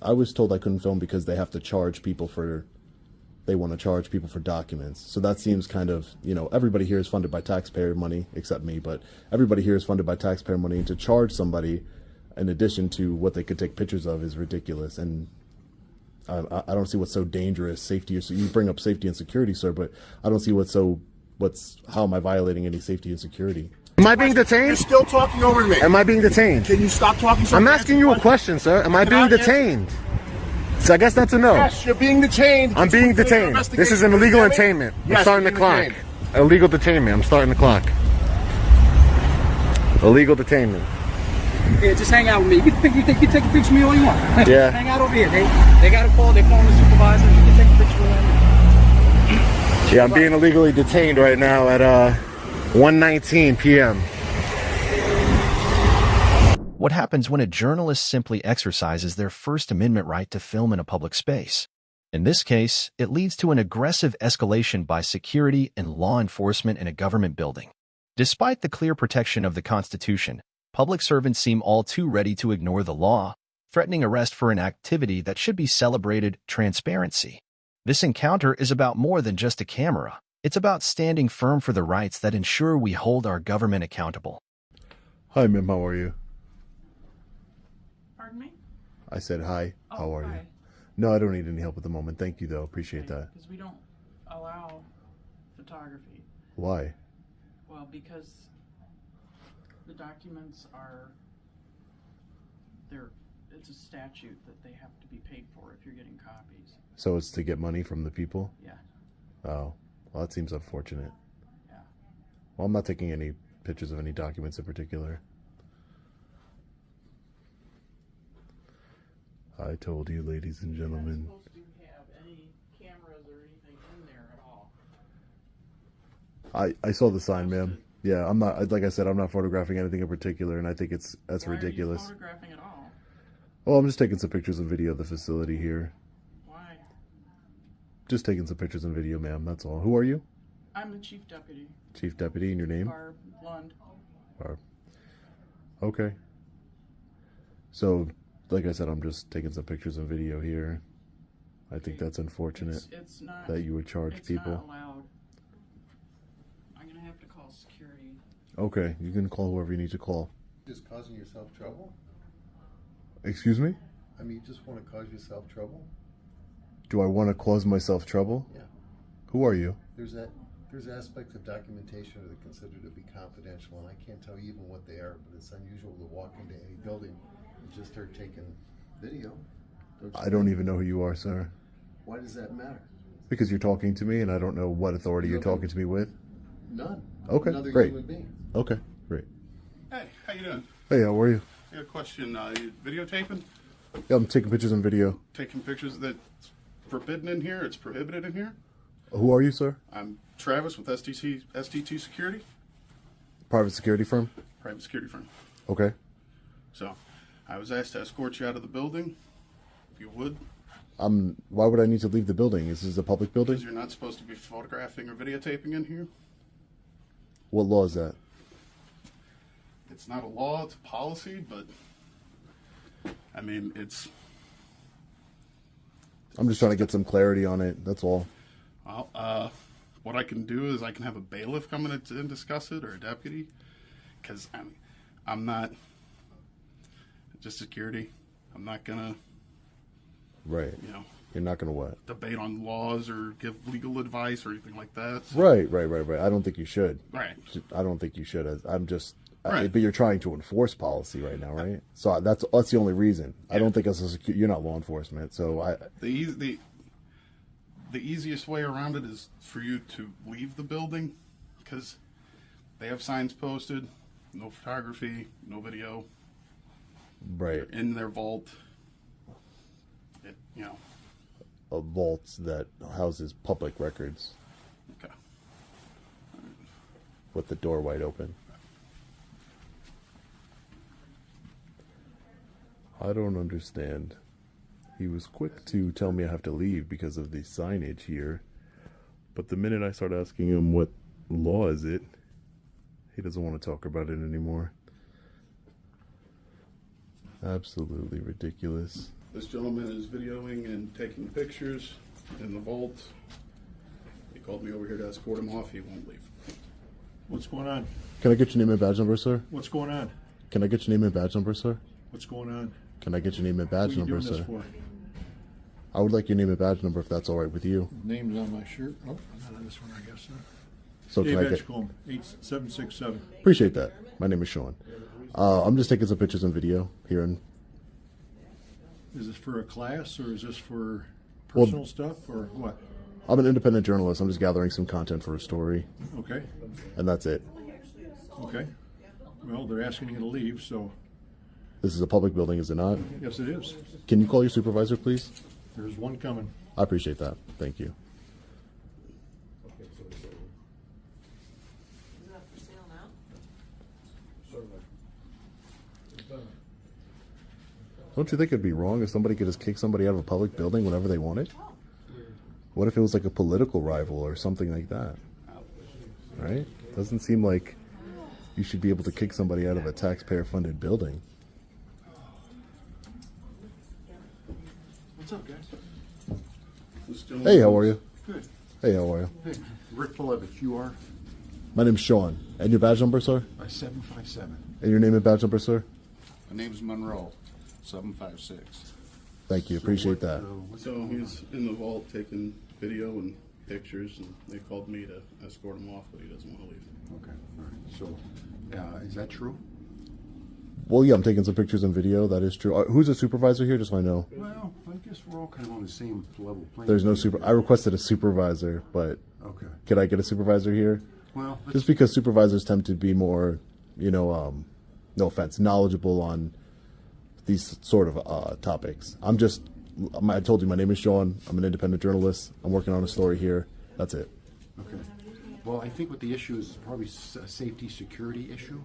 I was told I couldn't film because they have to charge people for, they want to charge people for documents. So that seems kind of, you know, everybody here is funded by taxpayer money, except me, but everybody here is funded by taxpayer money, and to charge somebody in addition to what they could take pictures of is ridiculous. And I don't see what's so dangerous. Safety, you bring up safety and security, sir, but I don't see how am I violating any safety and security? Am I being detained? You're still talking over me. Am I being detained? Can you stop talking? I'm asking you a question, sir. Am I being detained? So I guess that's a no. Yes, you're being detained. I'm being detained. This is an illegal detainment. I'm starting the clock. Illegal detainment. I'm starting the clock. Illegal detainment. Yeah, just hang out with me. You can take a picture of me all you want. Yeah. Hang out over here. They got a call. They're calling the supervisor. You can take a picture with them. Yeah, I'm being illegally detained right now at 1:19 p.m. What happens when a journalist simply exercises their First Amendment right to film in a public space? In this case, it leads to an aggressive escalation by security and law enforcement in a government building. Despite the clear protection of the Constitution, public servants seem all too ready to ignore the law, threatening arrest for an activity that should be celebrated transparency. This encounter is about more than just a camera. It's about standing firm for the rights that ensure we hold our government accountable. Hi, ma'am. How are you? Pardon me? I said hi. Oh, How are hi. you? No, I don't need any help at the moment. Thank you, though. Appreciate that. Because we don't allow photography. Why? Well, because the documents are, it's a statute that they have to be paid for if you're getting copies. So it's to get money from the people? Yeah. Oh, well, that seems unfortunate. Yeah. Well, I'm not taking any pictures of any documents in particular. I told you, ladies and gentlemen. You're not supposed to have any cameras or anything in there at all. I saw the sign, ma'am. Yeah, I'm not, like I said, I'm not photographing anything in particular, and I think that's Why ridiculous. Are you photographing at all? Well, I'm just taking some pictures and video of the facility here. Why? Just taking some pictures and video, ma'am, that's all. Who are you? I'm the chief deputy. Chief deputy, and your name? Barb Lund. Barb. Okay. So, like I said, I'm just taking some pictures and video here. I think that's unfortunate It's not, that you would charge people. It's not allowed. I'm going to have to call security. Okay, you can call whoever you need to call. Just causing yourself trouble? Excuse me? I mean, you just want to cause yourself trouble? Do I want to cause myself trouble? Yeah. Who are you? There's aspects of documentation that are considered to be confidential, and I can't tell you even what they are, but it's unusual to walk into any building and just start taking video. I don't even know who you are, sir. Why does that matter? Because you're talking to me, and I don't know what authority you're talking to me with. None. Okay, Another great. human being. Okay, great. Hey, how you doing? Hey, how are you? I got a question. You videotaping? Yeah, I'm taking pictures and video. Taking pictures that's forbidden in here? It's prohibited in here? Who are you, sir? I'm Travis with ST2 Security. Private security firm? Private security firm. Okay. So, I was asked to escort you out of the building, if you would. Why would I need to leave the building? Is this a public building? Because you're not supposed to be photographing or videotaping in here. What law is that? It's not a law, it's a policy, but I mean, I'm just trying to get some clarity on it, that's all. Well, what I can do is I can have a bailiff come in and discuss it, or a deputy, because I'm not just security. I'm not gonna, Right. you know, You're not going to what? debate on laws or give legal advice or anything like that. So, Right. I don't think you should. right. I don't think you should. I'm just... Right. But you're trying to enforce policy right now, right? So that's the only reason. Yeah. I don't think as a you're not law enforcement. So the easiest way around it is for you to leave the building, because they have signs posted, no photography, no video. Right. They're in their vault. A vault that houses public records. Okay. With the door wide open. I don't understand. He was quick to tell me I have to leave because of the signage here. But the minute I start asking him what law is it, he doesn't want to talk about it anymore. Absolutely ridiculous. This gentleman is videoing and taking pictures in the vault. He called me over here to escort him off. He won't leave. What's going on? Can I get your name and badge number, sir? What's going on? Can I get your name and badge number, sir? What's going on? Can I get your name and badge What are you number, doing sir? this for? I would like your name and badge number if that's all right with you. Name's on my shirt. Oh, not on this one, I guess. Huh? So Dave can I get? Edgecombe, 8767. Appreciate that. My name is Sean. I'm just taking some pictures and video here, and Is this for a class or is this for Well- personal stuff or what? I'm an independent journalist. I'm just gathering some content for a story, Okay, and that's it. okay. Well, they're asking you to leave, so This is a public building, is it not? yes, it is. Can you call your supervisor, please? There's one coming. I appreciate that. Thank you. Is that for sale now? Don't you think it'd be wrong if somebody could just kick somebody out of a public building whenever they wanted? What if it was like a political rival or something like that? Right? Doesn't seem like you should be able to kick somebody out of a taxpayer-funded building. What's up, guys? This gentleman Hey, how are you? Good. Hey, how are you? Hey, Rick Polevich, you are? My name's Sean. And your badge number, sir? 757. And your name and badge number, sir? My name's Monroe, 756. Thank you. Appreciate that. So he's in the vault taking video and pictures, and they called me to escort him off, but he doesn't want to leave. Okay, all right. So, is that true? Well, yeah, I'm taking some pictures and video. That is true. Who's a supervisor here, just so I know? Well, I guess we're all kind of on the same level playing. There's no field. super. I requested a supervisor, but Okay. could I get a supervisor here? Well, Just because supervisors tend to be more, no offense, knowledgeable on these sort of topics. I told you my name is Sean. I'm an independent journalist. I'm working on a story here. That's it. okay. Well, I think what the issue is probably a safety security issue.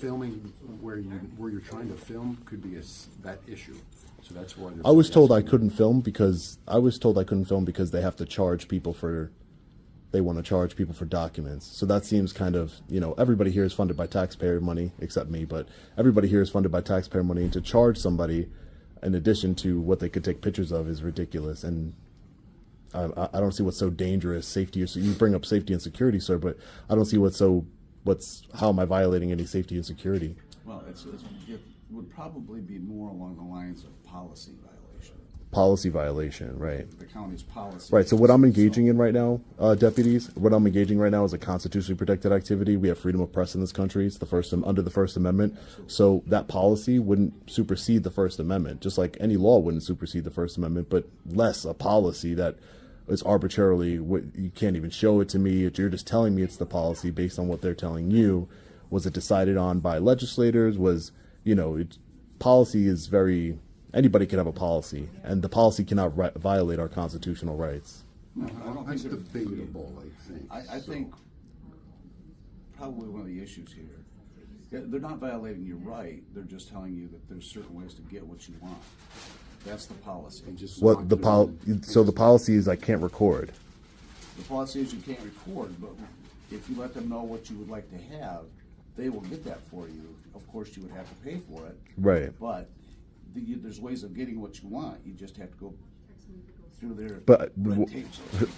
Filming where you're trying to film could be that issue. So that's why I was told I couldn't film because they have to charge people for. They want to charge people for documents. So that seems kind of, everybody here is funded by taxpayer money, except me, but everybody here is funded by taxpayer money, and to charge somebody in addition to what they could take pictures of is ridiculous. And I don't see what's so dangerous. Safety, you bring up safety and security, sir, but I don't see how am I violating any safety and security? Well, it would probably be more along the lines of policy violation. Policy violation, right. The county's policy. Right, so what I'm engaging in right now, deputies, what I'm engaging right now is a constitutionally protected activity. We have freedom of press in this country. It's under the First Amendment. So that policy wouldn't supersede the First Amendment, just like any law wouldn't supersede the First Amendment, but less a policy that is arbitrarily, you can't even show it to me. You're just telling me it's the policy based on what they're telling you. Was it decided on by legislators? Policy is very... Anybody can have a policy, and the policy cannot violate our constitutional rights. No, I don't That's think debatable, I think. I think probably one of the issues here, they're not violating your right. They're just telling you that there's certain ways to get what you want. That's the policy. What the policy is, I can't record. The policy is you can't record, but if you let them know what you would like to have, they will get that for you. Of course, you would have to pay for it. Right. But there's ways of getting what you want. You just have to go through their red tape.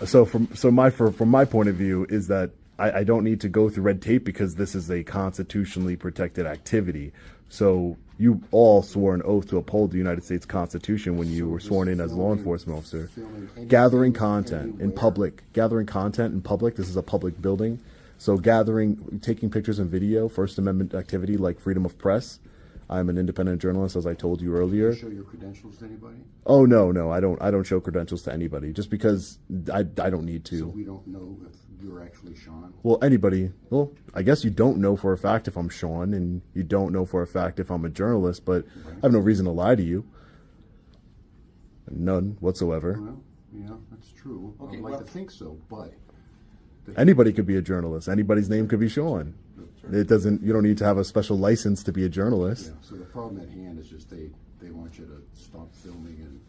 So from my point of view is that I don't need to go through red tape because this is a constitutionally protected activity. So you all swore an oath to uphold the United States Constitution when you were sworn in as a law enforcement officer. Gathering content in public. This is a public building. So taking pictures and video, First Amendment activity like freedom of press. I'm an independent journalist, as I told you earlier. You show your credentials to anybody? Oh no, I don't show credentials to anybody just because I don't need to. So we don't know if you're actually Sean? Well, anybody. Well, I guess you don't know for a fact if I'm Sean, and you don't know for a fact if I'm a journalist, but I have no reason to lie to you. None whatsoever. Well, yeah, that's true. Okay, I'd like to think so, but... Anybody could be a journalist. Anybody's name could be Sean. You don't need to have a special license to be a journalist. Yeah, so the problem at hand is just they want you to stop filming and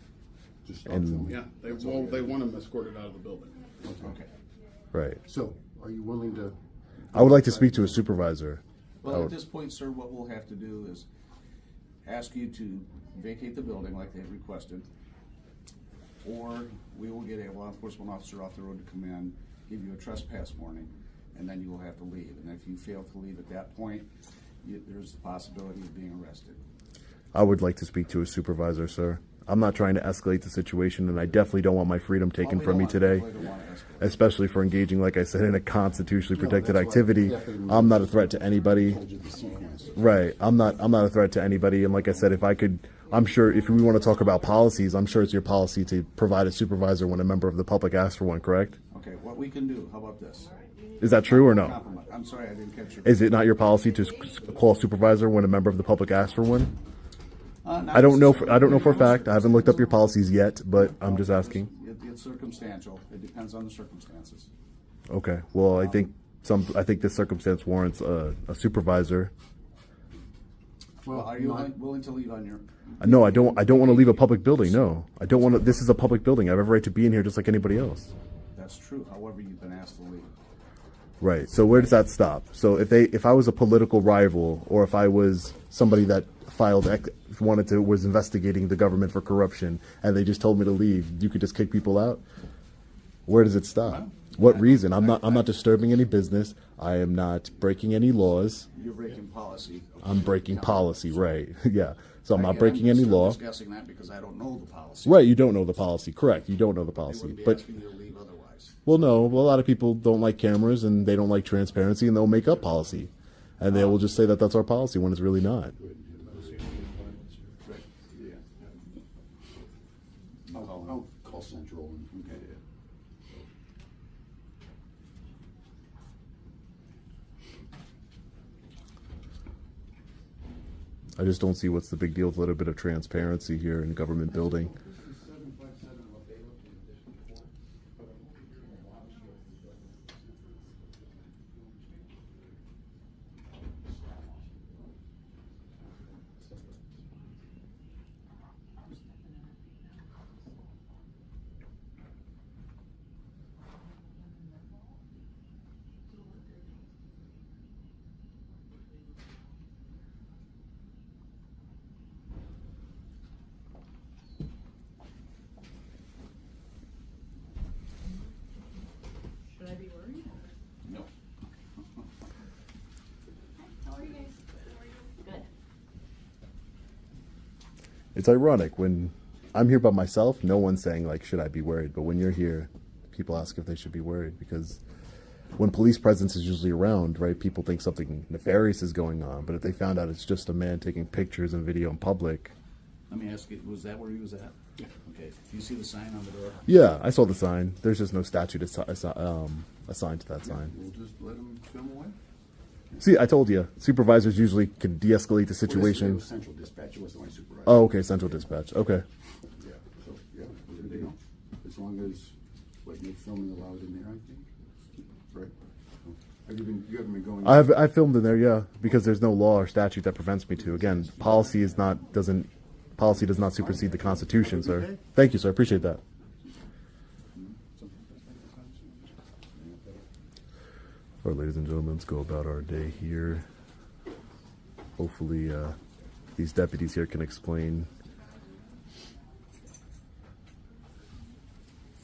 just stop filming. Yeah, they want him escorted out of the building. Okay. Right. So, are you willing to... I would like to speak to a supervisor. Well, at this point, sir, what we'll have to do is ask you to vacate the building like they've requested, or we will get a law enforcement officer off the road to come in, give you a trespass warning, and then you will have to leave. And if you fail to leave at that point, there's the possibility of being arrested. I would like to speak to a supervisor, sir. I'm not trying to escalate the situation, and I definitely don't want my freedom taken from me today, especially for engaging, like I said, in a constitutionally protected activity. I'm not a threat to anybody. Right. I'm not a threat to anybody. And like I said, I'm sure if we want to talk about policies, I'm sure it's your policy to provide a supervisor when a member of the public asks for one, correct? Okay, what we can do, how about this? Is that true or no? I'm sorry, I didn't catch your... Is it not your policy to call a supervisor when a member of the public asks for one? I don't know for a fact. I haven't looked up your policies yet, but I'm just asking. It's circumstantial. It depends on the circumstances. Okay. Well, I think this circumstance warrants a supervisor. Well, are you willing to leave on your... No, I don't want to leave a public building. No, I don't want to. This is a public building. I have every right to be in here just like anybody else. That's true. However, you've been asked to leave. Right. So where does that stop? So if I was a political rival, or if I was somebody that was investigating the government for corruption, and they just told me to leave, you could just kick people out? Where does it stop? What reason? I'm not disturbing any business. I am not breaking any laws. You're breaking policy. I'm breaking policy, right? Yeah. So I'm not breaking any law. I'm discussing that because I don't know the policy. Right. You don't know the policy. Correct. You don't know the policy. But asking you to leave otherwise. Well, no. Well, a lot of people don't like cameras and they don't like transparency, and they'll make up policy, and they will just say that that's our policy when it's really not. I'll call Central. Okay. I just don't see what's the big deal with a little bit of transparency here in a government building. Should I be worried? No. How are you guys? Good. It's ironic when I'm here by myself, no one's saying like, should I be worried? But when you're here, people ask if they should be worried, because when police presence is usually around, right, people think something nefarious is going on. But if they found out it's just a man taking pictures and video in public. Let me ask you, was that where he was at? Yeah. Okay. Do you see the sign on the door? Yeah, I saw the sign. There's just no statute assigned to that sign. We'll just let him film away. See, I told you, supervisors usually can de-escalate the situation. It was Central Dispatch. It wasn't my supervisor. Oh, okay, Central Dispatch. Okay. Yeah. So yeah, everything else, as long as no filming allowed in there, I think. Right. You haven't been going. I filmed in there, yeah, because there's no law or statute that prevents me to. Again, policy does not supersede the Constitution, sir. Thank you, sir. I appreciate that. All right, ladies and gentlemen, let's go about our day here. Hopefully, these deputies here can explain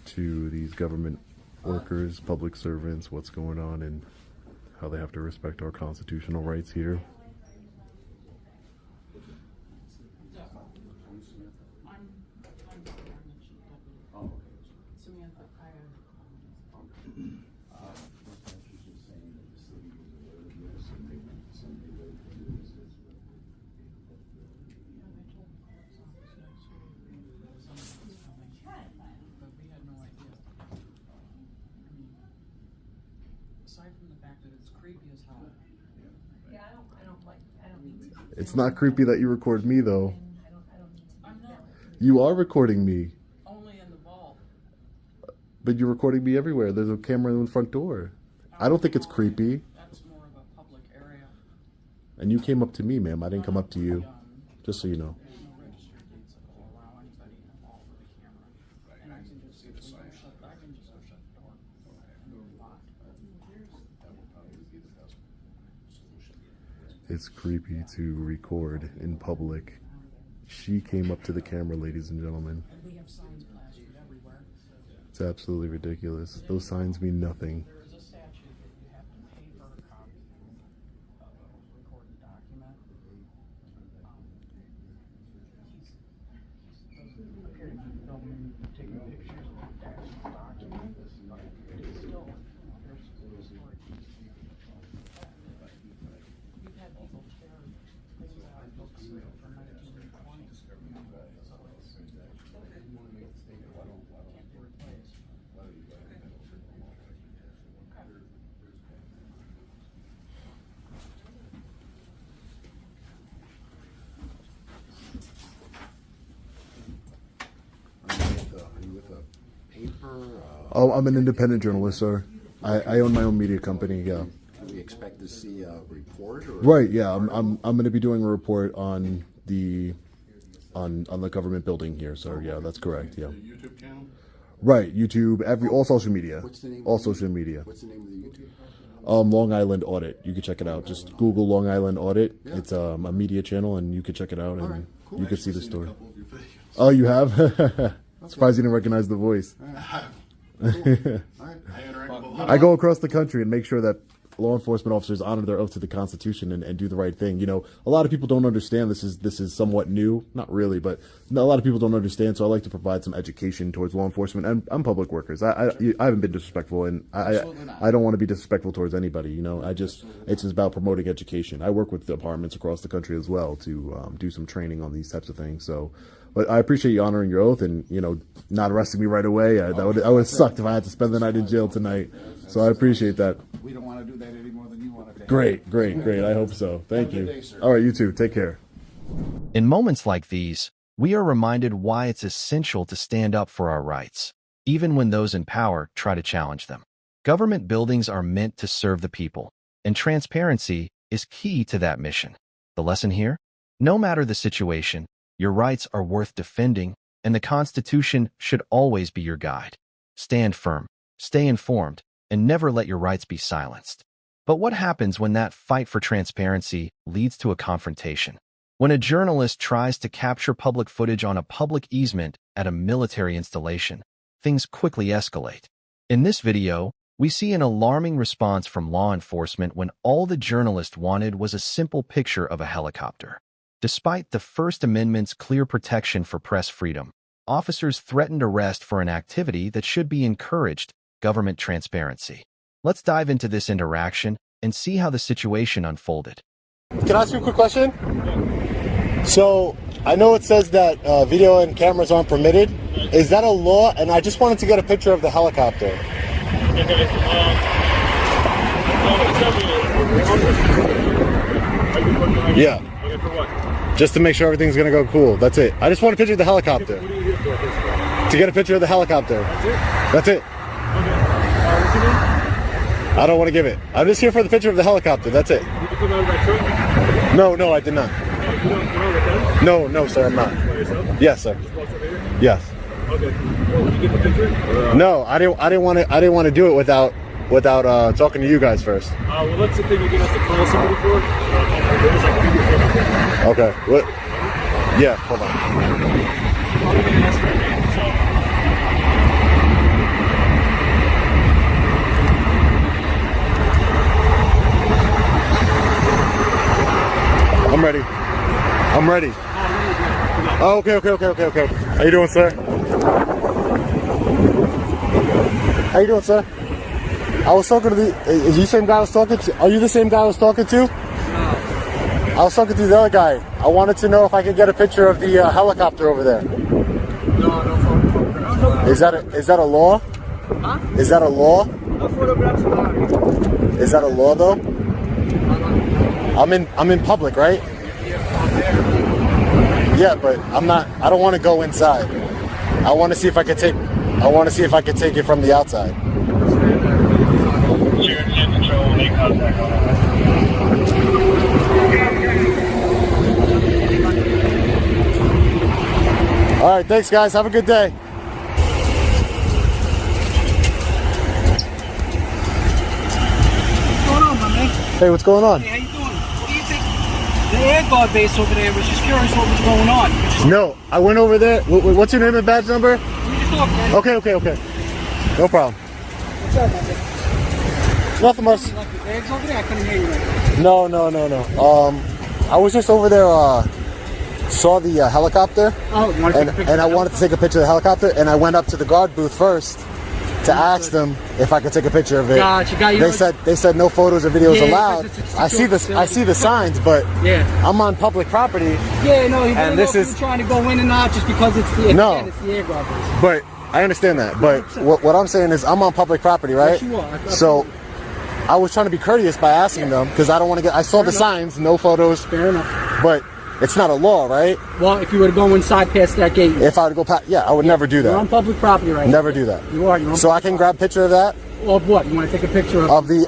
to these government workers, public servants, what's going on and how they have to respect our constitutional rights here. Aside from the fact that it's creepy as hell. Yeah, I don't need to. It's not creepy that you record me, though. I'm not. You are recording me. Only in the vault. But you're recording me everywhere. There's a camera in the front door. I don't think it's creepy. That's more of a public area. And you came up to me, ma'am. I didn't come up to you. Just so you know. There's no registered deeds that will allow anybody involved with the camera. And I can just go shut the door. It's creepy to record in public She came up to the camera, ladies and gentlemen. We have signs plastered everywhere. It's absolutely ridiculous. Those signs mean nothing. There is a statute that you have to pay for a copy of a recorded document. He's appearing to be filming, taking pictures of the actual document, but it's still, there's story. We've had people tear things out of books from 1920. Are you with a paper? Oh, I'm an independent journalist, sir. I own my own media company. Yeah. Do we expect to see a report? Or? Right. Yeah. I'm going to be doing a report on the government building here. So yeah, that's correct. Yeah. YouTube channel? Right. YouTube. All social media. What's the name? All social media. What's the name of the YouTube? Long Island Audit. You can check it out. Just Google Long Island Audit. Yeah. It's a media channel, and you can check it out, and right, cool. you can see the story. Oh, you have? Surprised you didn't recognize the voice. I go across the country and make sure that law enforcement officers honor their oath to the Constitution and do the right thing. You know, a lot of people don't understand this is somewhat new. Not really, but a lot of people don't understand. So I like to provide some education towards law enforcement and I'm public workers. I haven't been disrespectful, and I don't want to be disrespectful towards anybody. You know, it's just about promoting education. I work with departments across the country as well to do some training on these types of things. So. But I appreciate you honoring your oath and, you know, not arresting me right away. I would have sucked if I had to spend the night in jail tonight. So I appreciate that. We don't want to do that any more than you want to. Great. I hope so. Thank you. Day, all right, you too. Take care. In moments like these, we are reminded why it's essential to stand up for our rights, even when those in power try to challenge them. Government buildings are meant to serve the people, and transparency is key to that mission. The lesson here? No matter the situation, your rights are worth defending, and the Constitution should always be your guide. Stand firm, stay informed, and never let your rights be silenced. But what happens when that fight for transparency leads to a confrontation? When a journalist tries to capture public footage on a public easement at a military installation, things quickly escalate. In this video, we see an alarming response from law enforcement when all the journalist wanted was a simple picture of a helicopter. Despite the First Amendment's clear protection for press freedom, officers threatened arrest for an activity that should be encouraged: government transparency. Let's dive into this interaction and see how the situation unfolded. Can I ask you a quick question? So, I know it says that video and cameras aren't permitted. Is that a law? And I just wanted to get a picture of the helicopter. Yeah. Just to make sure everything's gonna go cool. That's it. I just want a picture of the helicopter. What are you here for? To get a picture of the helicopter. That's it? That's it. I don't want to give it. I'm just here for the picture of the helicopter. That's it. Did you come out of that truck? No, I did not. You don't with them? No, sir, I'm not. By yourself? Yes, sir. Just walked over here? Yes. Okay. Well, did you get the picture? No, I didn't want to do it without talking to you guys first. Well, that's the thing you're gonna have to call somebody for. Okay. What? Yeah. Hold on. I'm ready. Oh, okay. How you doing, sir? How you doing, sir? I was talking to is you the same guy I was talking to? Are you the same guy I was talking to? No. I was talking to the other guy. I wanted to know if I could get a picture of the helicopter over there. No. Is that a law? Huh? Is that a law? No photographs allowed. Is that a law though? I'm in public, right? Yeah, but I don't want to go inside. I want to see if I could take it from the outside. All right, thanks guys. Have a good day. What's going on, my man? Hey, what's going on? Hey, how you doing? What do you think? air guard base over there was just curious what was going on. No, I went over there. What's your name and badge number? We just talked, man. Okay. No problem. What's up, man? Nothing much. Like the bags over there? I couldn't hear you. No. I was just over there, saw the helicopter. Oh, you want to take a picture? And I wanted to take a picture of the helicopter, and I went up to the guard booth first to ask them if I could take a picture of it. Gotcha. They said no photos or videos Yeah, allowed. because I see the signs, but Yeah. I'm on public property. Yeah, no, you And this is trying to go in and not just because it's the it's the air guard base. But I understand that. But what I'm saying is I'm on public property, right? Yes, you are. So I was trying to be courteous by asking them because I don't want to get. I saw the signs, no photos. Fair enough. But it's not a law, right? Well, if you were to go inside past that gate, If I were to go past, I would never do that. you're on public property right now. Never do that. You are. You're on So I can grab a picture of that Of what? You want to take a picture of the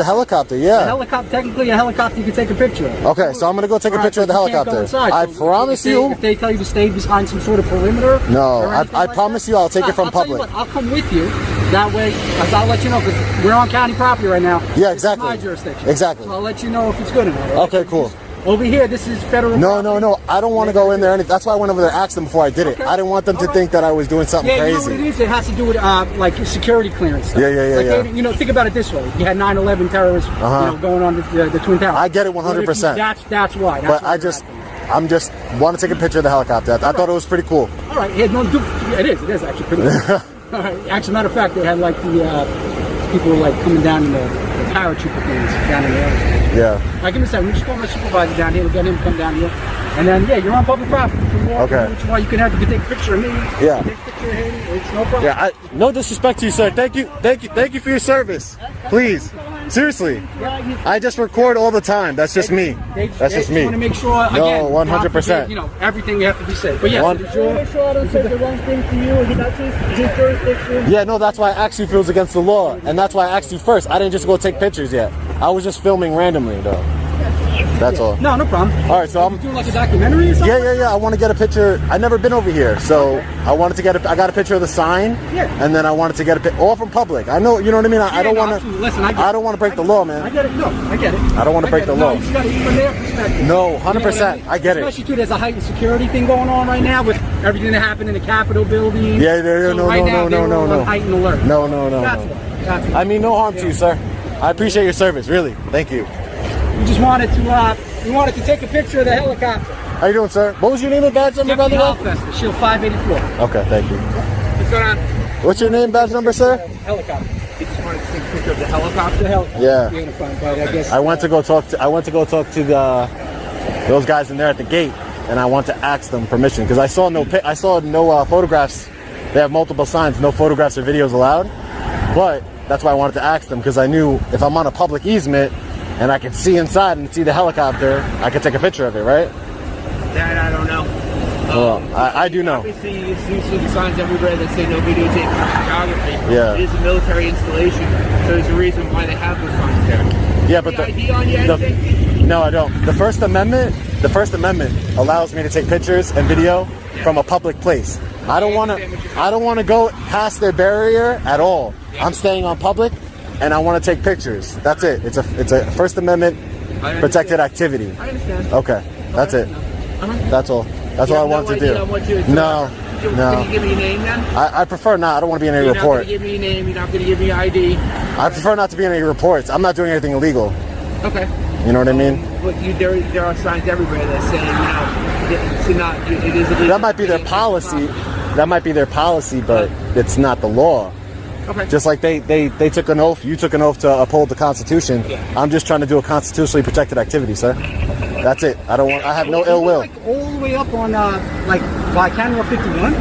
helicopter. The Yeah. helicopter. Technically, a helicopter you can take a picture of. Okay, so I'm gonna go take a All right, picture of the but you can't go helicopter. inside, I so promise you. If they tell you to stay behind some sort of perimeter. No, or anything I like promise that, you I'll take it from I'll tell you public. what, I'll come with you. That way, I'll let you know because we're on county property right now. Yeah, This exactly. is my jurisdiction. Exactly. So I'll let you know if it's good or not. all right? Okay, cool. Over here, this is federal. No, property. I don't want to go in there. That's why I went over there and asked them before I did it. Okay. I didn't want them to All right. think that I was doing something Yeah, you know crazy. what it is? It has to do with like security clearance stuff. Yeah. Like they, think about it this way: you had 9/11 terrorists, going on the Twin Towers. I get it 100%. That's why. But I'm just want to take a picture of the helicopter. I thought it was pretty cool. All right, yeah, no, it is actually pretty cool. All right, actually, matter of fact, they had like the people like coming down in the paratrooper things down in the air. Yeah. All right, give me a second. We just call my supervisor down here. We'll get him to come down here. And then, you're on public property. Okay. Which one you can have. You can take a picture of me. Yeah. Take a picture of him. It's no problem. Yeah, no disrespect to you, sir. Thank you for your service. Please. Seriously. I just record all the time. That's just me. That's just me. want to make sure, again, No, 100%. Everything we have to be safe. But yes, One- it's your... Make sure I don't say the wrong thing to you. That's his jurisdiction. Yeah, no, that's why I asked you if it was against the law. And that's why I asked you first. I didn't just go take pictures yet. I was just filming randomly, though. That's all. No problem. All right, so I'm doing like a documentary or something? Yeah. I want to get a picture. I've never been over here, so I wanted to I got a picture of the sign. Yeah. And then I wanted to get a picture all from public. I know, you know what I mean. I don't want to. Listen, I don't want to break the law, man. I get it. No, I get it. I don't want to break the law. No, you just got to from their perspective. No, 100%. I get it. Especially too, there's a heightened security thing going on right now with everything that happened in the Capitol building. Yeah, So no, right now, they're no. on heightened alert. No. That's why. I mean, no harm to you, sir. I appreciate your service, really. Thank you. We just wanted to take a picture of the helicopter. How you doing, sir? What was your name and badge number, by the way? Deputy Shield 584. Okay, thank you. What's going on? What's your name, badge number, sir? Helicopter. You just wanted to take a picture of the helicopter? The helicopter. Yeah. But I guess. I went to go talk to those guys in there at the gate, and I want to ask them permission because I saw no photographs. They have multiple signs, no photographs or videos allowed. But that's why I wanted to ask them because I knew if I'm on a public easement and I can see inside and see the helicopter, I could take a picture of it, right? That I don't know. Well, I do know. Obviously, you see the signs everywhere that say no videotape for photography. Yeah. It is a military installation, so there's a reason why they have those signs there. Yeah, but Any ID on you, anything? No, I don't. The First Amendment allows me to take pictures and video from a public place. I don't want to go past their barrier at all. I'm staying on public, and I want to take pictures. That's it. It's a First Amendment protected activity. I understand. Okay, that's it. That's all. That's all I want to do. No. Can you give me a name then? I prefer not. I don't want to be in any You're report. not going to give me a name. You're not going to give me ID. I prefer not to be in any reports. I'm not doing anything illegal. Okay. You know what I mean? But there are signs everywhere that say, it is illegal. That might be their policy. That might be their policy, but it's not the law. Okay. Just like they took an oath, you took an oath to uphold the Constitution. Yeah. I'm just trying to do a constitutionally protected activity, sir. That's it. I have no ill will. Like all the way up on by Canada 51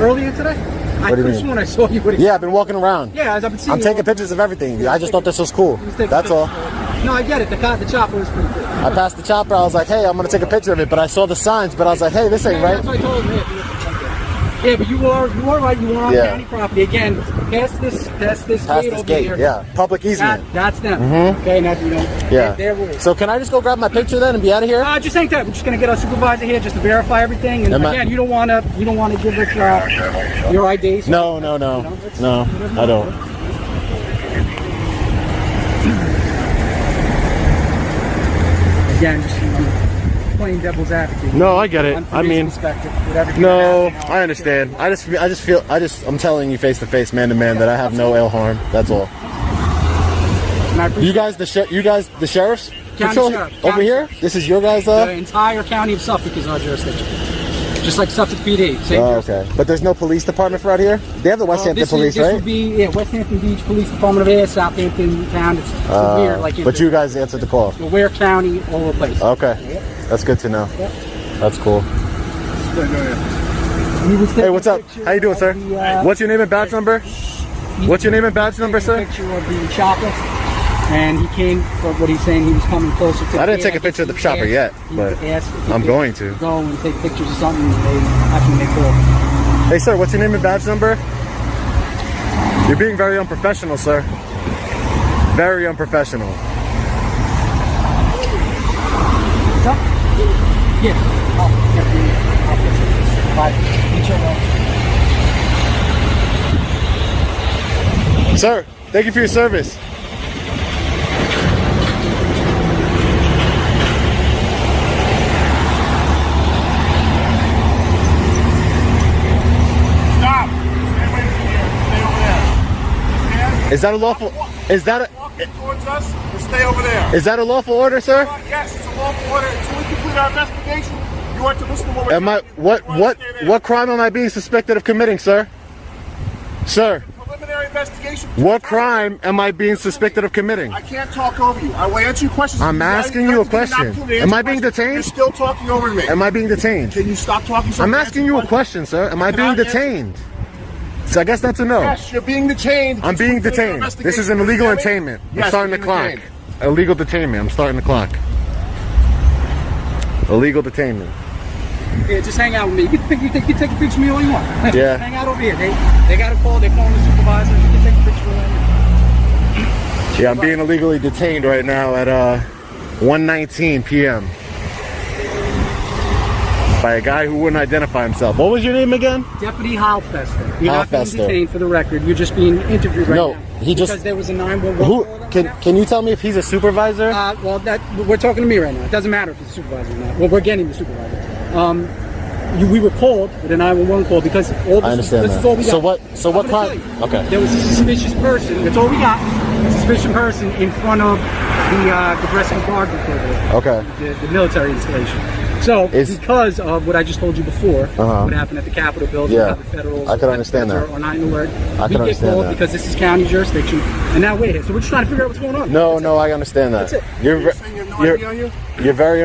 earlier today. What do you mean? When I saw you. Yeah, I've been walking around. Yeah, I've been seeing. I'm taking pictures of everything. I just thought this was cool. That's all. No, I get it. The chopper was pretty cool. I passed the chopper. I was like, hey, I'm gonna take a picture of it. But I saw the signs. But I was like, hey, this ain't right. That's what I told him. Yeah, but you were right. You were on county property again. Past this gate over here. Yeah, public easement. That's them. Mm-hmm. Okay, now yeah. So can I just go grab my picture then and be out of here? Just ain't that. We're just gonna get our supervisor here just to verify everything. And again, you don't want to give us your IDs. No, I don't. Again, just. playing devil's advocate. No, I get it. From I his mean, perspective, whatever you no, have, I understand. I'm telling you face to face, man to man, that I have no ill harm. That's all. You guys, the sheriffs patrol over here. This is your guys. The entire county of Suffolk is our jurisdiction, just like Suffolk PD. Same okay, but there's no police department for out here. They have the West Hampton Police, this right? Would be West Hampton Beach Police Department of Air, Southampton town. It's weird, like. But you guys answered the call. Ware County, all over the place. Okay, that's good to know. Yep. That's cool. Hey, what's up? How you doing, sir? What's your name and badge number? What's your name and badge number, sir? Picture of the shopper, and he came for what he's saying. He was coming closer to. I didn't take a picture of the shopper yet, but I'm going to go and take pictures of something. After they call. Hey, sir, what's your name and badge number? You're being very unprofessional, sir. Very unprofessional. Yeah. Sir, thank you for your service. Stop! Stay away from here. Stay over there. Is that a lawful? Is that a? Walking towards us, or stay over there. Is that a lawful order, sir? Yes, it's a lawful order. Until we complete our investigation, you are to listen to what we're telling you. What crime am I being suspected of committing, sir? Sir. Preliminary investigation. What crime am I being suspected of committing? I can't talk over you. I will answer your questions. I'm asking you a question. Am I being detained? You're still talking over me. Am I being detained? Can you stop talking? I'm asking you a question, sir. Am I being detained? So I guess that's a no. Yes, you're being detained. I'm being detained. This is an illegal detainment. I'm starting the clock. Illegal detainment. I'm starting the clock. Illegal detainment. Yeah, just hang out with me. You can take a picture of me all you want. Yeah. Hang out over here. They got a call. They're calling the supervisor. You can take a picture of them. Yeah, I'm being illegally detained right now at 1:19 p.m. by a guy who wouldn't identify himself. What was your name again? Deputy Halfester. You're not being Halfester. detained for the record. You're just being interviewed right now. No, he just. Because there was a 911. Can you tell me if he's a supervisor? Well, we're talking to me right now. It doesn't matter if he's a supervisor or not. Well, we're getting the supervisor. We were called with a 911 call because all this, I understand this that. is all we got. So what crime? Okay. There was a suspicious person. That's all we got. A suspicious person in front of the Breslin Guard Recorder. Okay. The military installation. So, because of what I just told you before, what happened at the Capitol building, Yeah. the federal I can understand that. or 9 alert, I we can get understand called that. because this is county jurisdiction, and now we're here. So we're just trying to figure out what's going on. No, I understand that. That's it. You're very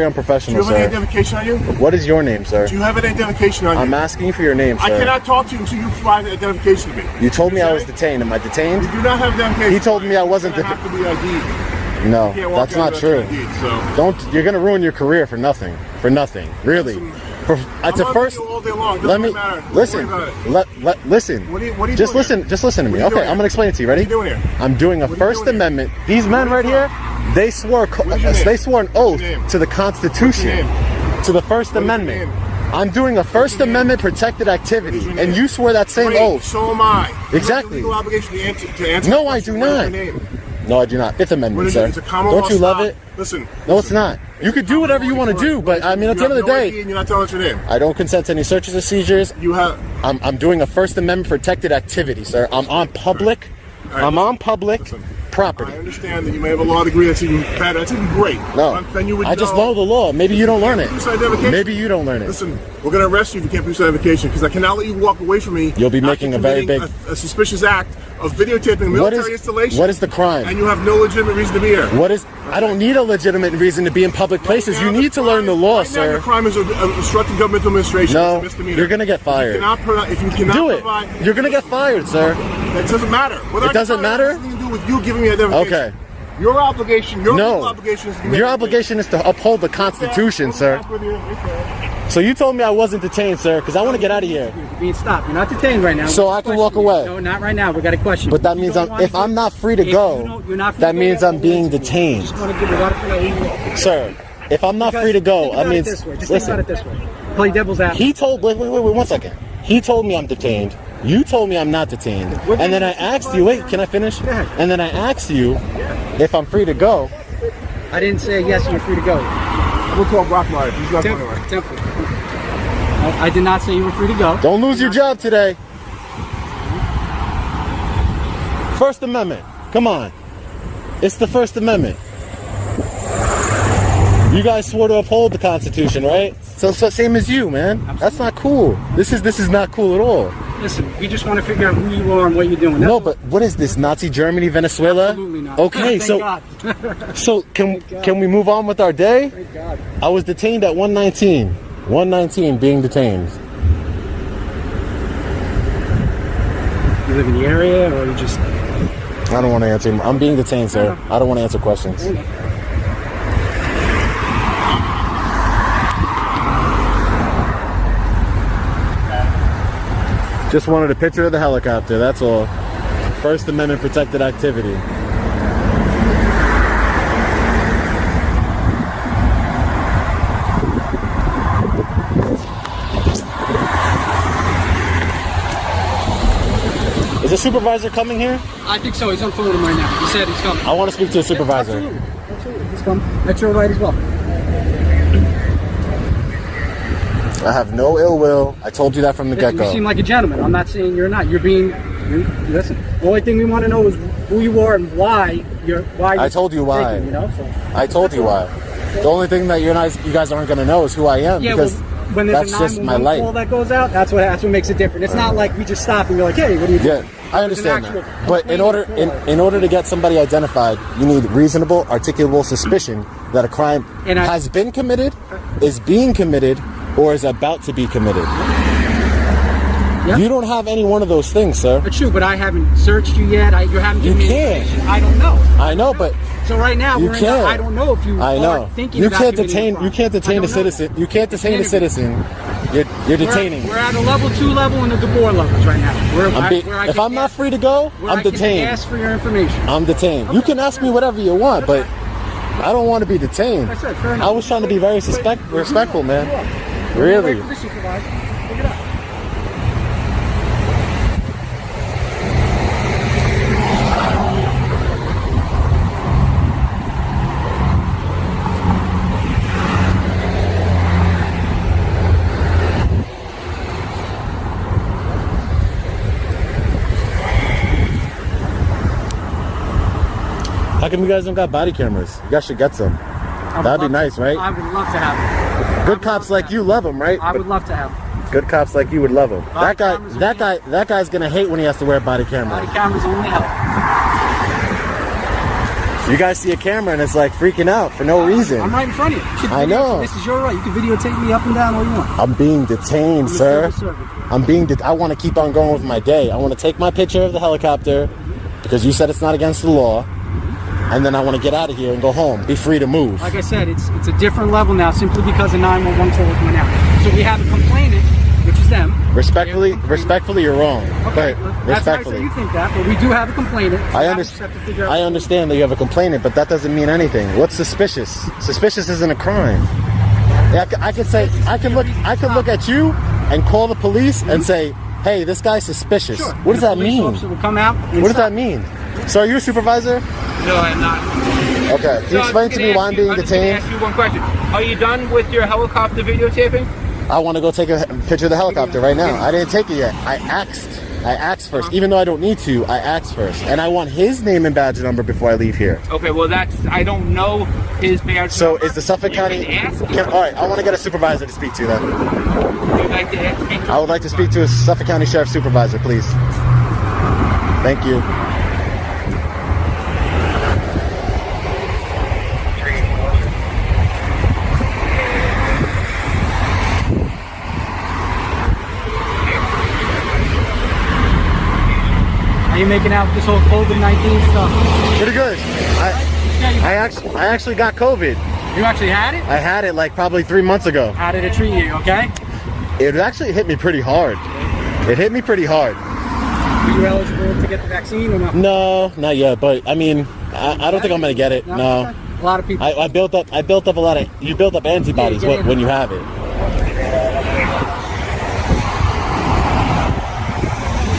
unprofessional, Do you have any sir. identification on you? What is your name, sir? Do you have an identification on you? I'm asking you for your name, sir. I cannot talk to you until you provide an identification to me. You told me I was detained. Am I detained? You do not have identification. He told me I wasn't You have to be ID'd. No, You can't walk that's out not without true. being ID'd, so. You're gonna ruin your career for nothing. For nothing, really. It's a first. All day long. Let me listen. Listen. What are you Just doing listen. here? Just listen to me. What are you Okay, doing I'm gonna explain it to you. Ready? What are you doing here? I'm doing a First Amendment. These men right here, they swore an oath to the Constitution, to the First Amendment. I'm doing a First Amendment protected activity, and you swore that same oath. So am I. Exactly. You have a legal obligation to answer. No, I do not. No, I do not. Fifth Amendment, sir. It's a Commonwealth Don't you love style. it? Listen. No, it's not. You could do whatever you want to do, but I mean, at the end of the day, you're not telling us your name. I don't consent to any searches or seizures. You have. I'm doing a First Amendment protected activity, sir. I'm on public. I'm on public property. I understand that you may have a law degree that's even better. That's even great. No, then you would I just know the law. Maybe you don't learn it. Maybe you don't learn it. Listen, we're going to arrest you if you can't produce identification because I cannot let you walk away from me. You'll be making a very big, a suspicious act of videotaping military installation. What is the crime? And you have no legitimate reason to be here. What is? I don't need a legitimate reason to be in public places. You need to learn the law, right now, sir. your crime is obstructing governmental administration. No, It's a misdemeanor. you're gonna get fired. If you cannot Do it. provide, You're gonna get fired, sir. That doesn't matter. It doesn't matter. It has nothing to do with you giving me identification. Okay. Your obligation. Your legal No. obligation is to Your obligation is to uphold the Constitution, sir. So you told me I wasn't detained, sir, because I want to get out of here. You're being stopped. You're not detained right now. So I can walk away. No, not right now. We got a question. But that means if I'm not free to go, that means I'm being detained. Sir, if I'm not free to go, I mean, just think about it this way. Play devil's advocate. He told, wait, 1 second. He told me I'm detained. You told me I'm not detained. And then I asked you, wait, can I finish? And then I asked you if I'm free to go. I didn't say yes, you're free to go. We'll call Brock Martin. He's not going away. Temple. I did not say you were free to go. Don't lose your job today. First Amendment. Come on. It's the First Amendment. You guys swore to uphold the Constitution, right? So same as you, man. Absolutely. That's not cool. This is not cool at all. Listen, we just want to figure out who you are and what you're doing. No, but what is this? Nazi Germany, Venezuela? Absolutely not. Okay, Thank God. so can we move on with our day? Thank God. I was detained at 119. 119 being detained. You live in the area, or you just? I don't want to answer. I'm being detained, sir. I don't want to answer questions. Just wanted a picture of the helicopter, that's all. First Amendment protected activity. Is the supervisor coming here? I think so. He's on phone with him right now. He said he's coming. I want to speak to a supervisor. Yeah, absolutely. He's coming. That's your right as well. I have no ill will. I told you that from the get-go. You seem like a gentleman. I'm not saying you're not. Listen, the only thing we want to know is who you are and why you're I told you why. Taking, you know? So. I told you why. The only thing that you guys aren't going to know is who I am, because when there's that's just my life. Call that goes out, that's what makes it different. It's not like we just stop and we're like, hey, what are you doing? Yeah, I understand that. But in order to get somebody identified, you need reasonable, articulable suspicion that a crime has been committed, is being committed, or is about to be committed. Yep. You don't have any one of those things, sir. It's true, but I haven't searched you yet. You haven't given me information. I don't know. I know, but so right now you can't. I don't know if you are thinking about detain. You can't detain a citizen. You can't detain a citizen. You're detaining. We're at a level 2 level in the Gabor levels right now. If I'm not free to go, I'm detained. Ask for your information. I'm detained. Okay. You can ask me whatever you want, but I don't want to be detained. I was trying to be very respectful, man. Really? Wait for the supervisor. Pick it up. How come you guys don't got body cameras? You guys should get some. That'd be nice, right? I would love to have them. Good cops like you love them, right? I would love to have them. Good cops like you would love them. That guy's gonna hate when he has to wear a body camera. Body cameras only help. You guys see a camera and it's like freaking out for no reason. I'm right in front of you. I know. This is your right. You can videotape me up and down all you want. I'm being detained, sir. I want to keep on going with my day. I want to take my picture of the helicopter because you said it's not against the law. And then I want to get out of here and go home. Be free to move. Like I said, it's a different level now simply because the 911 calls went out. So we have a complainant, which is them. Respectfully, you're wrong. Okay, but that's respectfully. Nice that you think that, but we do have a complainant. I understand that you have a complainant, but that doesn't mean anything. What's suspicious? Suspicious isn't a crime. I can look at you and call the police and say, hey, this guy's suspicious. Sure. What does that mean? Officer will come out what does that mean? So are you a supervisor? No, I'm not. Okay. Can you explain to me why I'm being detained? I'm just going to ask you one question. Are you done with your helicopter videotaping? I want to go take a picture of the helicopter right now. I didn't take it yet. I asked first. Even though I don't need to, I asked first. And I want his name and badge number before I leave here. Okay, well I don't know his badge number. So is the Suffolk County... all right, I want to get a supervisor to speak to then. You'd like to speak to I would like to speak to a Suffolk County Sheriff Supervisor, please. Thank you. How you making out this whole COVID-19 stuff? Pretty good. I actually got COVID. You actually had it? I had it like probably 3 months ago. How did it treat you, okay? It actually hit me pretty hard. It hit me pretty hard. Were you eligible to get the vaccine or not? No, not yet, but I mean, I don't think I'm gonna get it. No. A lot of people. I built up a lot of, you built up antibodies when you have it.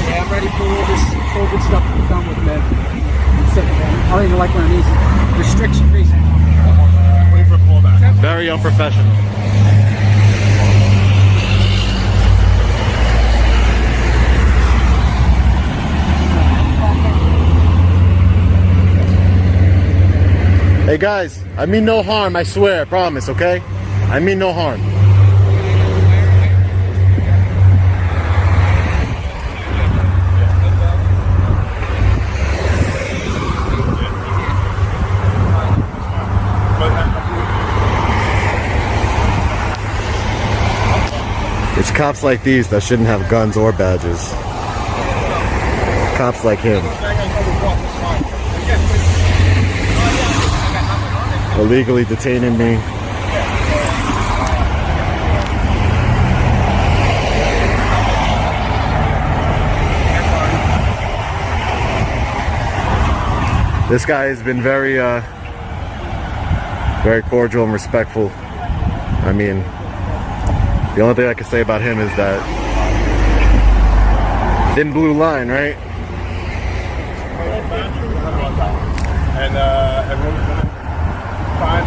Yeah, I'm ready for all this COVID stuff to be done with, man. I'm sick, man. I don't even like wearing these restriction-free. Very unprofessional. Hey guys, I mean no harm, I swear, I promise, okay? I mean no harm. It's cops like these that shouldn't have guns or badges. Cops like him. Illegally detaining me. This guy has been very cordial and respectful. I mean, the only thing I can say about him is that thin blue line, right? And everyone's gonna find.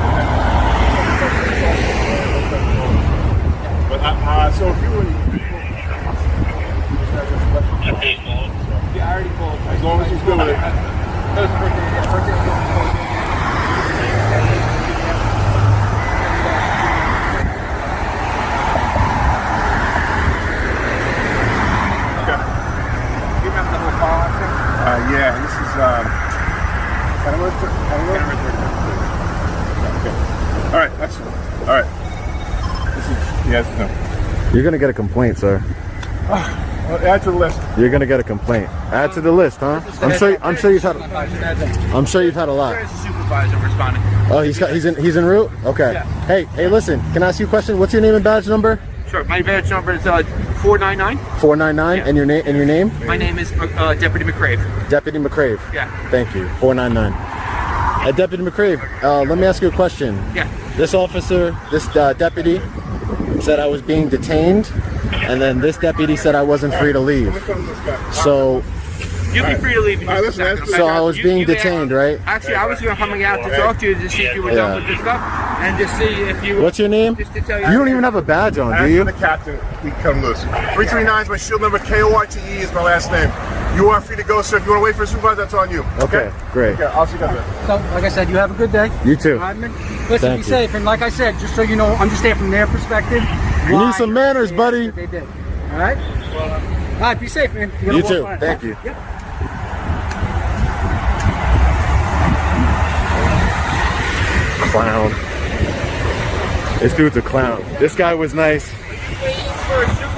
But so if you were, yeah, I already called. As long as he's good with it. Yeah, this is okay. All right, excellent. All right. This is yes, no. You're gonna get a complaint, sir. Add to the list. You're gonna get a complaint. Add to the list, huh? I'm sure you've had. I'm sure you've had a lot. There's a supervisor responding. Oh, he's in route. Okay. Yeah. Hey, listen. Can I ask you a question? What's your name and badge number? Sure. My badge number is 499. 499. Yeah. And your name? My name is Deputy McCrave. Deputy McCrave. Yeah. Thank you. 499. Deputy McCrave, let me ask you a question. Yeah. This officer, this deputy, said I was being detained, and then this deputy said I wasn't free to leave. So. You'd be free to leave. So I was being detained, right? Actually, I was coming out to talk to you to see if you were done with this stuff, and just see if you. What's your name? Just to tell you don't even have a badge on, do you? The captain, we come loose. 339 is my shield number. KORTE is my last name. You are free to go, sir. If you want to wait for a supervisor, that's on you. Okay, great. Okay, I'll see you guys later. So, like I said, you have a good day. You too. Listen, be safe. And like I said, just so you know, understand from their perspective. You need some manners, buddy. They did. All right? All right, be safe, man. You too. Thank you. Yep. Clown. This dude's a clown. This guy was nice.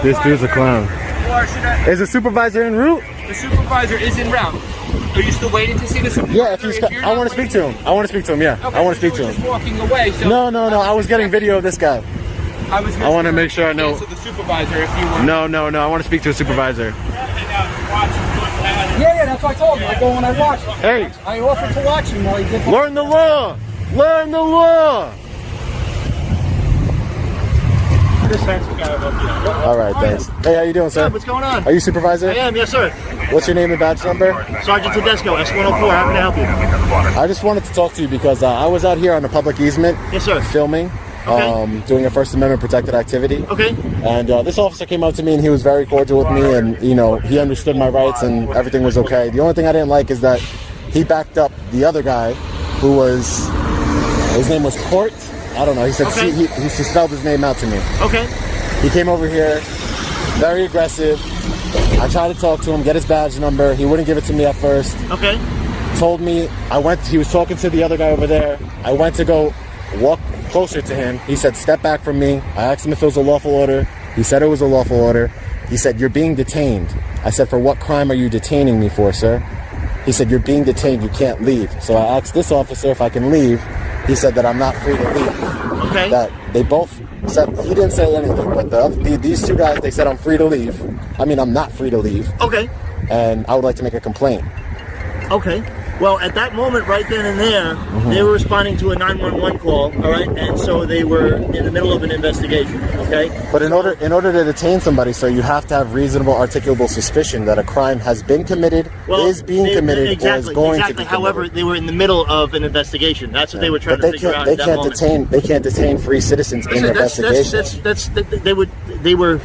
This dude's a clown. Is the supervisor en route? The supervisor is en route. Are you still waiting to see the supervisor? Yeah, if he's. I want to speak to him. I want to speak to him. Yeah, okay, I want to speak to him. Just walking away. So No. I was getting video of this guy. I want to make sure I know. The supervisor, if you want. No. I want to speak to a supervisor. Yeah, that's what I told him. I go and I watch him. Hey. I offered to watch him while he did. Learn the law. Learn the law. All right, thanks. Hey, how you doing, sir? What's going on? Are you supervisor? I am, yes, sir. What's your name and badge number? Sergeant Tedesco, S104. How can I help you? I just wanted to talk to you because I was out here on a public easement. Yes, sir. Filming. Okay. Doing a First Amendment protected activity. Okay. And this officer came up to me and he was very cordial with me, and he understood my rights and everything was okay. The only thing I didn't like is that he backed up the other guy, who was, his name was Court. I don't know. He said he spelled his name out to me. Okay. He came over here, very aggressive. I tried to talk to him, get his badge number. He wouldn't give it to me at first. Okay. Told me he was talking to the other guy over there. I went to go walk closer to him. He said, step back from me. I asked him if it was a lawful order. He said it was a lawful order. He said, you're being detained. I said, for what crime are you detaining me for, sir? He said, you're being detained. You can't leave. So I asked this officer if I can leave. He said that I'm not free to leave. Okay. That they both said, he didn't say anything, but these two guys, they said I'm free to leave. I mean, I'm not free to leave. Okay. And I would like to make a complaint. Okay. Well, at that moment, right then and there, they were responding to a 911 call, all right? And so they were in the middle of an investigation, okay? But in order to detain somebody, sir, you have to have reasonable articulable suspicion that a crime has been committed, is being committed, or is going to be committed. However, they were in the middle of an investigation. That's what they were trying to figure out at that moment. They can't detain free citizens in an investigation. They were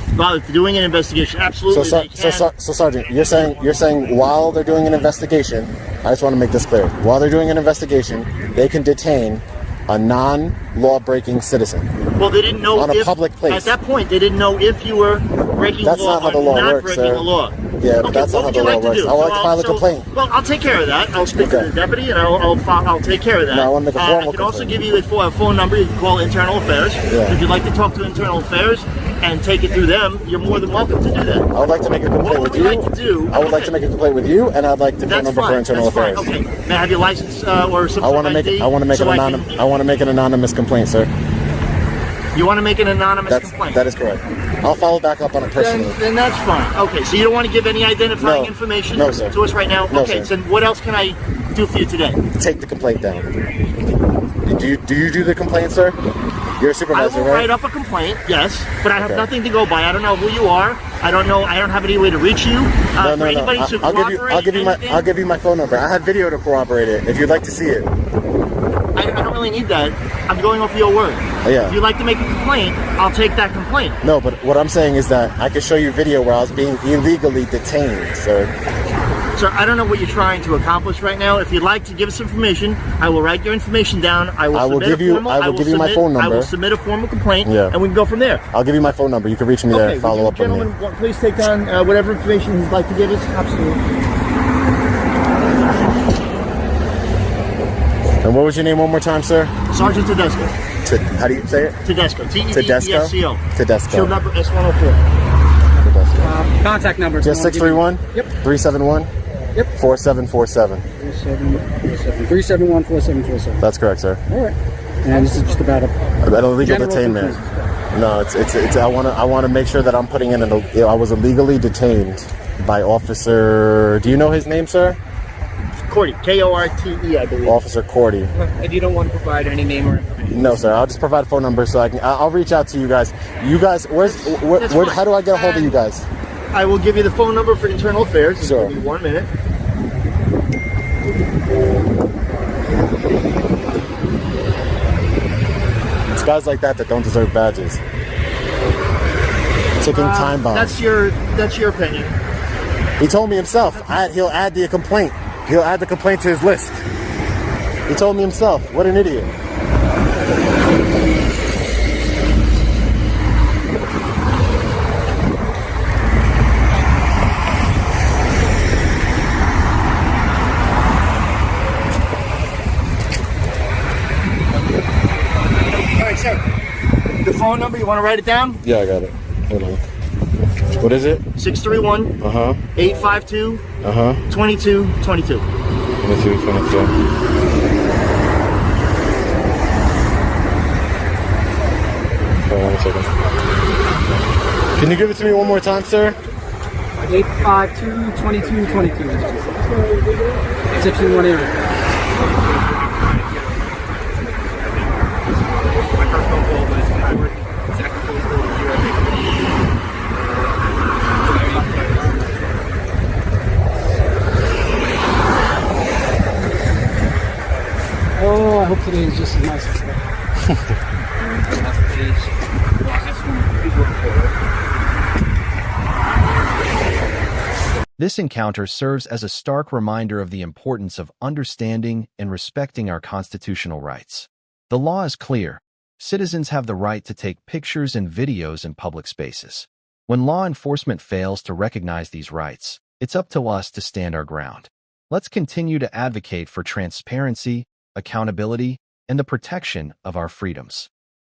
doing an investigation. Absolutely. So Sergeant, you're saying while they're doing an investigation, I just want to make this clear. While they're doing an investigation, they can detain a non-law breaking citizen. Well, they didn't know on a public place. At that point, they didn't know if you were breaking the law or not breaking the law. Yeah, but that's not how the law works. I would like to file a complaint. Well, I'll take care of that. I'll speak to the deputy, and I'll take care of that. No, I want to make a formal I can also give you a phone number. You can call Internal Affairs. Yeah. If you'd like to talk to Internal Affairs and take it through them, you're more than welcome to do that. I would like to make a complaint with you. I would like to make a complaint with you, and I'd like the phone number for Internal Affairs. Okay. May I have your license or some sort of ID? I want to make an anonymous complaint, sir. You want to make an anonymous complaint? That is correct. I'll follow back up on it personally. Then that's fine. Okay, so you don't want to give any identifying information to us right now? No, okay, sir. so what else can I do for you today? Take the complaint down. Do you do the complaint, sir? You're a supervisor, I will write up a complaint, yes, but I have nothing to go by. I don't know who you are. I don't have any way to reach you. No. I'll give you my phone number. I have video to corroborate it if you'd like to see it. I don't really need that. I'm going off your word. Yeah. If you'd like to make a complaint, I'll take that complaint. No, but what I'm saying is that I can show you video where I was being illegally detained, sir. Sir, I don't know what you're trying to accomplish right now. If you'd like to give us information, I will write your information down. I will give you my phone number. I will submit a formal complaint, yeah, and we can go from there. I'll give you my phone number. You can reach me there. Follow up with me. Gentlemen, please take down whatever information you'd like to give us. Absolutely. And what was your name one more time, sir? Sergeant Tedesco. How do you say it? Tedesco. Tedesco. Tedesco. Shield number S104. Contact number. Just 631? Yep. 371? Yep. 4747. 371-4747. That's correct, sir. All right. And this is just about an illegal detainment. No, it's I want to make sure that I'm putting in I was illegally detained by Officer. Do you know his name, sir? Korte, K-O-R-T-E, I believe. Officer Korte. If you don't want to provide any name or information. No, sir. I'll just provide a phone number so I'll reach out to you guys. You guys, how do I get a hold of you guys? I will give you the phone number for Internal Affairs. Sure. Give me 1 minute. It's guys like that don't deserve badges. Ticking time bomb. That's your opinion. He told me himself. He'll add the complaint. He'll add the complaint to his list. He told me himself. What an idiot. All right, sir. The phone number, you want to write it down? Yeah, I got it. Hold on. What is it? 631 852 2222. 2222. Hold on a second. Can you give it to me one more time, sir? 852-2222. 618. Oh, I hope today is just as nice as that. This encounter serves as a stark reminder of the importance of understanding and respecting our constitutional rights. The law is clear. Citizens have the right to take pictures and videos in public spaces. When law enforcement fails to recognize these rights, it's up to us to stand our ground. Let's continue to advocate for transparency, accountability, and the protection of our freedoms.